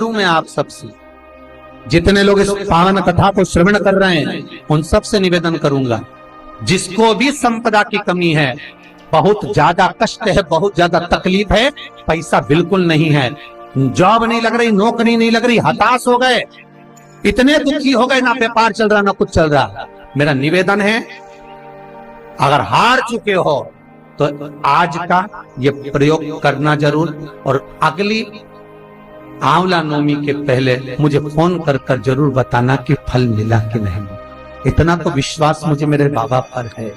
करूं मैं आप सबसे, जितने लोग इस पावन कथा को श्रवण कर रहे हैं उन सबसे निवेदन करूंगा, जिसको भी संपदा की कमी है, बहुत ज्यादा कष्ट है, बहुत ज्यादा तकलीफ है, पैसा बिल्कुल नहीं है, जॉब नहीं लग रही, नौकरी नहीं लग रही, हताश हो गए, इतने दुखी हो गए, ना व्यापार चल रहा ना कुछ चल रहा, मेरा निवेदन है अगर हार चुके हो तो आज का ये प्रयोग करना जरूर, और अगली आंवला नवमी के पहले मुझे फोन कर कर जरूर बताना कि फल मिला कि नहीं। इतना तो विश्वास मुझे मेरे बाबा पर है,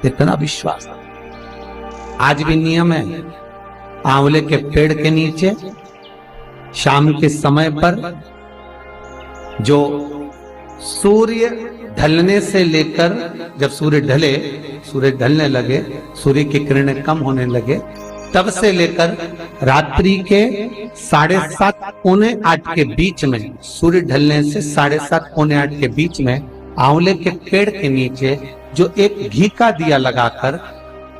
इतना विश्वास। आज भी नियम है, आंवले के पेड़ के नीचे शाम के समय पर जो सूर्य ढलने से लेकर, जब सूर्य ढले, सूर्य ढलने लगे, सूर्य की किरणें कम होने लगे, तब से लेकर रात्रि के 7:30 पौने 8 के बीच में, सूर्य ढलने से 7:30 पौने 8 के बीच में आंवले के पेड़ के नीचे जो एक घी का दिया लगाकर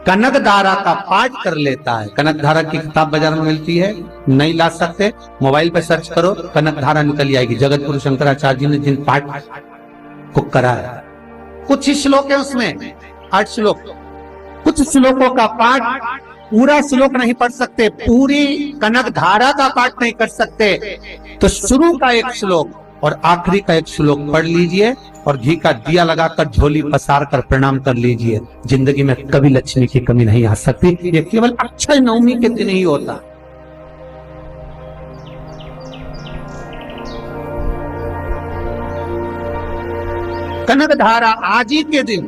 कनकधारा का पाठ कर लेता है। कनकधारा की किताब बाजार में मिलती है, नहीं ला सकते मोबाइल पे सर्च करो, कनकधारा निकल आएगी। जगत गुरु शंकराचार्य जी ने जिन पाठ को करा है, कुछ ही श्लोक है उसमें, 8 श्लोक, कुछ श्लोकों का पाठ, पूरा श्लोक नहीं पढ़ सकते, पूरी कनकधारा का पाठ नहीं कर सकते, तो शुरू का एक श्लोक और आखिरी का एक श्लोक पढ़ लीजिए और घी का दिया लगाकर झोली पसार कर प्रणाम कर लीजिए। जिंदगी में कभी लक्ष्मी की कमी नहीं आ सकती। ये केवल अक्षय नवमी के दिन ही होता। कनकधारा आज ही के दिन,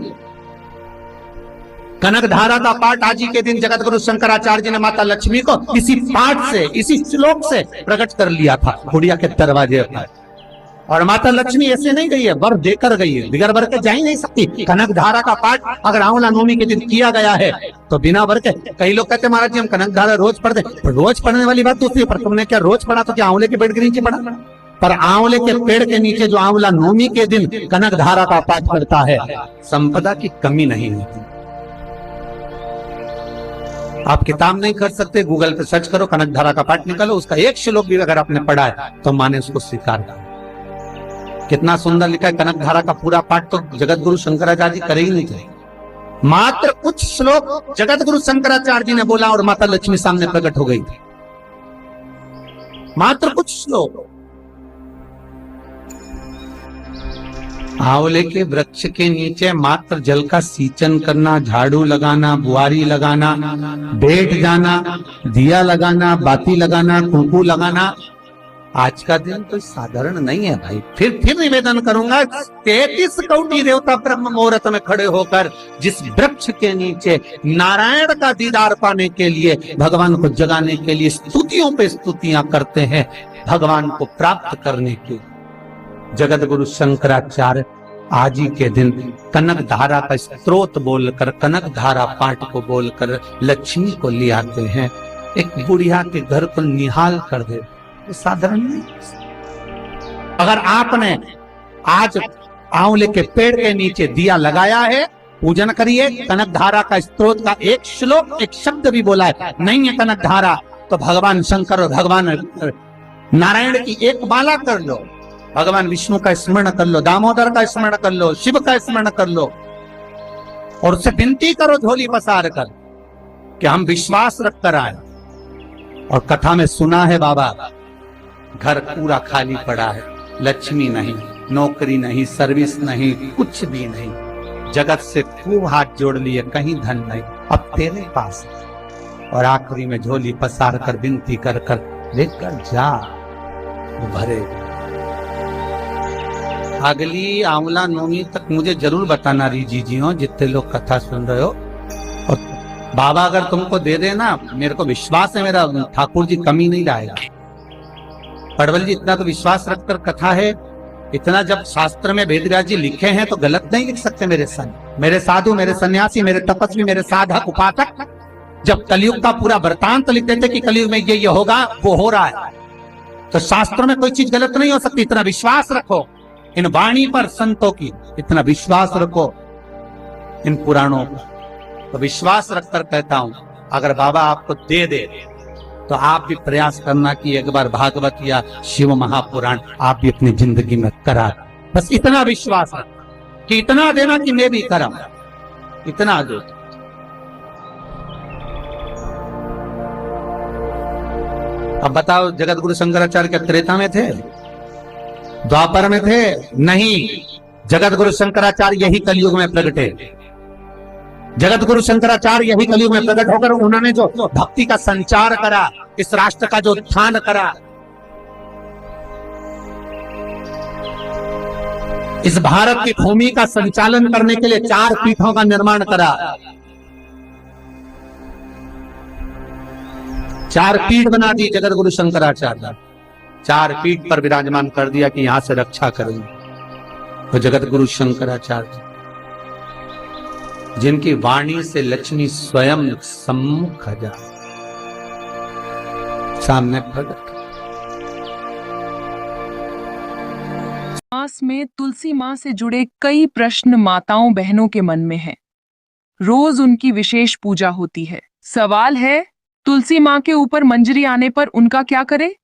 कनकधारा का पाठ आज ही के दिन जगत गुरु शंकराचार्य जी ने माता लक्ष्मी को इसी पाठ से, इसी श्लोक से प्रकट कर लिया था गुड़िया के दरवाजे पर। और माता लक्ष्मी ऐसे नहीं गई है, वर देकर गई है, बिगर वर के जा ही नहीं सकती। कनकधारा का पाठ अगर आंवला नवमी के दिन किया गया है तो बिना वर के, कई लोग कहते महाराज जी हम कनकधारा रोज पढ़ते, रोज पढ़ने वाली बात दूसरी, पर तुमने क्या रोज पढ़ा तो क्या आंवले के पेड़ के नीचे पढ़ा? पर आंवले के पेड़ के नीचे जो आंवला नवमी के दिन कनकधारा का पाठ करता है, संपदा की कमी नहीं होती। आप किताब नहीं कर सकते, गूगल पे सर्च करो, कनकधारा का पाठ निकालो, उसका एक श्लोक भी अगर आपने पढ़ा है तो माने उसको स्वीकार करो। कितना सुंदर लिखा है, कनकधारा का पूरा पाठ तो जगत गुरु शंकराचार्य जी करे ही नहीं थे, मात्र कुछ श्लोक जगत गुरु शंकराचार्य जी ने बोला और माता लक्ष्मी सामने प्रकट हो गई थी, मात्र कुछ श्लोक। आंवले के वृक्ष के नीचे मात्र जल का सींचन करना, झाड़ू लगाना, बुआरी लगाना, बैठ जाना, दिया लगाना, बाती लगाना, कुंकू लगाना, आज का दिन तो साधारण नहीं है भाई। फिर निवेदन करूंगा, 33 कौटी देवता ब्रह्म मुहूर्त में खड़े होकर जिस वृक्ष के नीचे नारायण का दीदार पाने के लिए, भगवान को जगाने के लिए स्तुतियों पे स्तुतियां करते हैं, भगवान को प्राप्त करने के, जगत गुरु शंकराचार्य आज ही के दिन कनकधारा का स्त्रोत बोलकर, कनकधारा पाठ को बोलकर लक्ष्मी को ले आते हैं। एक बुढ़िया के घर को निहाल कर दे, साधारण नहीं। अगर आपने आज आंवले के पेड़ के नीचे दिया लगाया है, पूजन करिए, कनकधारा का स्त्रोत का एक श्लोक, एक शब्द भी बोला है, नहीं है कनकधारा तो भगवान शंकर और भगवान नारायण की एक माला कर लो, भगवान विष्णु का स्मरण कर लो, दामोदर का स्मरण कर लो, शिव का स्मरण कर लो, और उससे विनती करो झोली पसार कर कि हम विश्वास रख कर आए। और कथा में सुना है बाबा, घर पूरा खाली पड़ा है, लक्ष्मी नहीं, नौकरी नहीं, सर्विस नहीं, कुछ भी नहीं, जगत से खूब हाथ जोड़ लिए, कहीं धन नहीं, अब तेरे पास। और आखिरी में झोली पसार कर विनती कर कर लेकर जा, भरे। अगली आंवला नवमी तक मुझे जरूर बताना रीजी जी हो, जितने लोग कथा सुन रहे हो। और बाबा अगर तुमको दे देना, मेरे को विश्वास है, मेरा ठाकुर जी कमी नहीं लाएगा। पड़वल जी इतना तो विश्वास रखकर कथा है, इतना जब शास्त्र में वेदव्यास जी लिखे हैं तो गलत नहीं लिख सकते। मेरे साधु, मेरे सन्यासी, मेरे तपस्वी, मेरे साधक उपासक जब कलयुग का पूरा वृतांत लिख देते कि कलयुग में ये होगा, वो हो रहा है, तो शास्त्रों में कोई चीज गलत नहीं हो सकती। इतना विश्वास रखो इन वाणी पर, संतों की इतना विश्वास रखो इन पुराणों पर। तो विश्वास रखकर कहता हूं, अगर बाबा आपको दे दे तो आप भी प्रयास करना कि एक बार भागवत या शिव महापुराण आप भी अपनी जिंदगी में करा। बस इतना विश्वास है कि इतना देना कि मैं भी करा, इतना दो। अब बताओ, जगत गुरु शंकराचार्य क्या त्रेता में थे, द्वापर में थे? नहीं, जगत गुरु शंकराचार्य यही कलयुग में प्रगटे। जगत गुरु शंकराचार्य यही कलयुग में प्रकट होकर उन्होंने जो भक्ति का संचार करा, इस राष्ट्र का जो उत्थान करा, इस भारत की भूमि का संचालन करने के लिए 4 पीठों का निर्माण करा। 4 पीठ बना दी जगत गुरु शंकराचार्य, 4 पीठ पर विराजमान कर दिया कि यहां से रक्षा करेंगे। तो जगत गुरु शंकराचार्य जिनकी वाणी से लक्ष्मी स्वयं सम्मुख जा सामने प्रकट। मास में तुलसी माँ से जुड़े कई प्रश्न माताओं बहनों के मन में हैं। रोज उनकी विशेष पूजा होती है। सवाल है, तुलसी माँ के ऊपर मंजरी आने पर उनका क्या करे?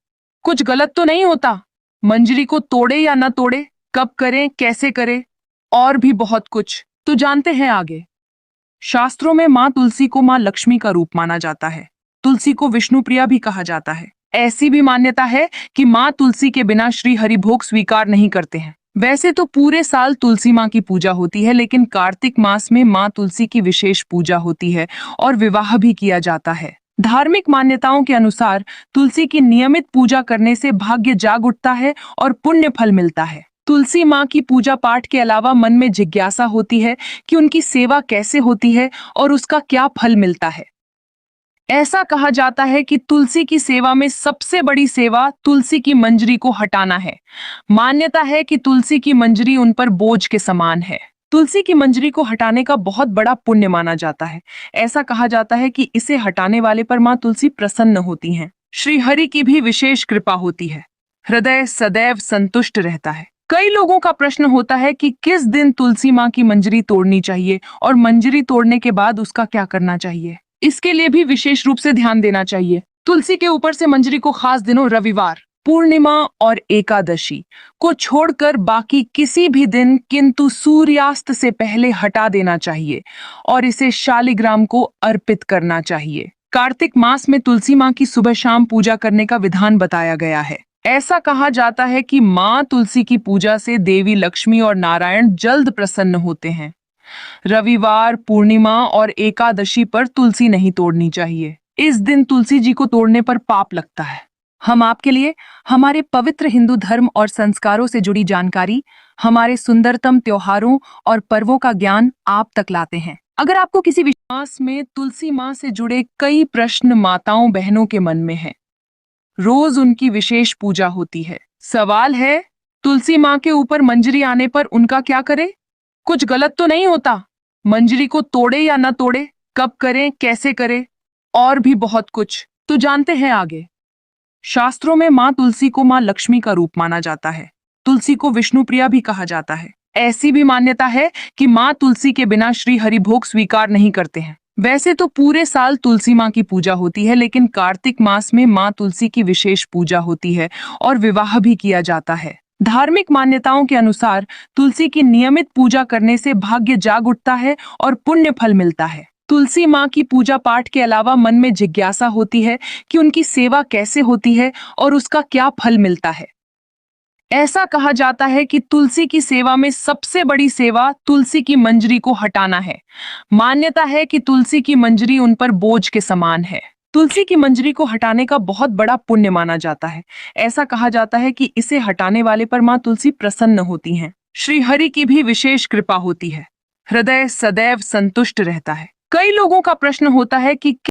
कुछ गलत तो नहीं होता? मंजरी को तोड़े या न तोड़े, कब करें, कैसे करें, और भी बहुत कुछ तो जानते हैं आगे। शास्त्रों में माँ तुलसी को माँ लक्ष्मी का रूप माना जाता है। तुलसी को विष्णु प्रिया भी कहा जाता है। ऐसी भी मान्यता है कि माँ तुलसी के बिना श्री हरि भोग स्वीकार नहीं करते हैं। वैसे तो पूरे साल तुलसी माँ की पूजा होती है, लेकिन कार्तिक मास में माँ तुलसी की विशेष पूजा होती है और विवाह भी किया जाता है। धार्मिक मान्यताओं के अनुसार तुलसी की नियमित पूजा करने से भाग्य जाग उठता है और पुण्य फल मिलता है। तुलसी माँ की पूजा पाठ के अलावा मन में जिज्ञासा होती है कि उनकी सेवा कैसे होती है और उसका क्या फल मिलता है। ऐसा कहा जाता है कि तुलसी की सेवा में सबसे बड़ी सेवा तुलसी की मंजरी को हटाना है। मान्यता है कि तुलसी की मंजरी उन पर बोझ के समान है। तुलसी की मंजरी को हटाने का बहुत बड़ा पुण्य माना जाता है। ऐसा कहा जाता है कि इसे हटाने वाले पर माँ तुलसी प्रसन्न होती हैं। श्री हरि की भी विशेष कृपा होती है। हृदय सदैव संतुष्ट रहता है। कई लोगों का प्रश्न होता है कि किस दिन तुलसी माँ की मंजरी तोड़नी चाहिए और मंजरी तोड़ने के बाद उसका क्या करना चाहिए। इसके लिए भी विशेष रूप से ध्यान देना चाहिए। तुलसी के ऊपर से मंजरी को खास दिनों रविवार, पूर्णिमा और एकादशी को छोड़कर बाकी किसी भी दिन किंतु सूर्यास्त से पहले हटा देना चाहिए और इसे शालिग्राम को अर्पित करना चाहिए। कार्तिक मास में तुलसी माँ की सुबह शाम पूजा करने का विधान बताया गया है। ऐसा कहा जाता है कि माँ तुलसी की पूजा से देवी लक्ष्मी और नारायण जल्द प्रसन्न होते हैं। रविवार, पूर्णिमा और एकादशी पर तुलसी नहीं तोड़नी चाहिए। इस दिन तुलसी जी को तोड़ने पर पाप लगता है। हम आपके लिए हमारे पवित्र हिंदू धर्म और संस्कारों से जुड़ी जानकारी, हमारे सुंदरतम त्योहारों और पर्वों का ज्ञान आप तक लाते हैं। अगर आपको किसी विश्वास में तुलसी माँ से जुड़े कई प्रश्न माताओं बहनों के मन में हैं, रोज उनकी विशेष पूजा होती है। सवाल है, तुलसी माँ के ऊपर मंजरी आने पर उनका क्या करे? कुछ गलत तो नहीं होता? मंजरी को तोड़े या न तोड़े, कब करें, कैसे करें, और भी बहुत कुछ तो जानते हैं आगे। शास्त्रों में माँ तुलसी को माँ लक्ष्मी का रूप माना जाता है। तुलसी को विष्णु प्रिया भी कहा जाता है। ऐसी भी मान्यता है कि माँ तुलसी के बिना श्री हरि भोग स्वीकार नहीं करते हैं। वैसे तो पूरे साल तुलसी माँ की पूजा होती है, लेकिन कार्तिक मास में माँ तुलसी की विशेष पूजा होती है और विवाह भी किया जाता है। धार्मिक मान्यताओं के अनुसार तुलसी की नियमित पूजा करने से भाग्य जाग उठता है और पुण्य फल मिलता है। तुलसी माँ की पूजा पाठ के अलावा मन में जिज्ञासा होती है कि उनकी सेवा कैसे होती है और उसका क्या फल मिलता है। ऐसा कहा जाता है कि तुलसी की सेवा में सबसे बड़ी सेवा तुलसी की मंजरी को हटाना है। मान्यता है कि तुलसी की मंजरी उन पर बोझ के समान है। तुलसी की मंजरी को हटाने का बहुत बड़ा पुण्य माना जाता है। ऐसा कहा जाता है कि इसे हटाने वाले पर माँ तुलसी प्रसन्न होती हैं। श्री हरि की भी विशेष कृपा होती है। हृदय सदैव संतुष्ट रहता है। कई लोगों का प्रश्न होता है कि